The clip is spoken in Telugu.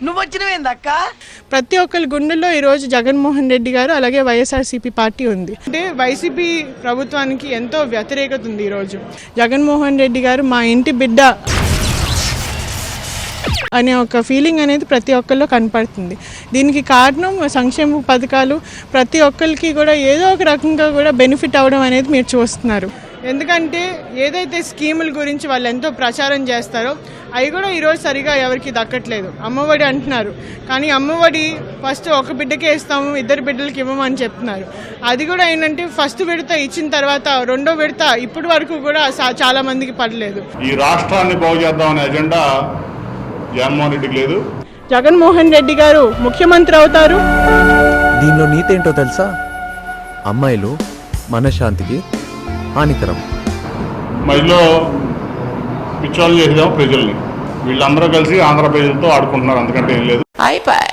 నువ్వు వచ్చినవేందక్క? ప్రతి ఒక్కరి గుండెల్లో ఈరోజు జగన్మోహన్ రెడ్డి గారు అలాగే వైఎస్ఆర్సీపీ పార్టీ ఉంది. అంటే వైసీపీ ప్రభుత్వానికి ఎంతో వ్యతిరేకత ఉంది. ఈరోజు జగన్మోహన్ రెడ్డి గారు మా ఇంటి బిడ్డ అనే ఒక ఫీలింగ్ అనేది ప్రతి ఒక్కరిలో కనపడుతుంది. దీనికి కారణం సంక్షేమ పథకాలు ప్రతి ఒక్కరికి కూడా ఏదో ఒక రకంగా కూడా బెనిఫిట్ అవ్వడం అనేది మీరు చూస్తున్నారు. ఎందుకంటే ఏదైతే స్కీముల గురించి వాళ్ళు ఎంతో ప్రచారం చేస్తారో అవి కూడా ఈరోజు సరిగా ఎవరికి దక్కట్లేదు. అమ్మఒడి అంటున్నారు, కానీ అమ్మఒడి ఫస్ట్ ఒక బిడ్డకే ఇస్తాము, 2 బిడ్డలకి ఇవ్వమని చెప్తున్నారు. అది కూడా ఏంటంటే ఫస్ట్ విడత ఇచ్చిన తర్వాత రెండో విడత ఇప్పటి వరకు కూడా చాలా మందికి పడలేదు. ఈ రాష్ట్రాన్ని బాగు చేద్దామనే ఎజెండా జగన్మోహన్ రెడ్డికి లేదు. జగన్మోహన్ రెడ్డి గారు ముఖ్యమంత్రి అవుతారు. దీనిలో నీతి ఏంటో తెలుసా? అమ్మాయిలు మనశ్శాంతికి హానికరం. మధ్యలో పిచ్చోళ్ళు చేసేదేమో ప్రజల్ని. వీళ్ళందరూ కలిసి ఆంధ్ర ప్రజలతో ఆడుకుంటున్నారు, అంతకంటే ఏం లేదు. అయిపోయి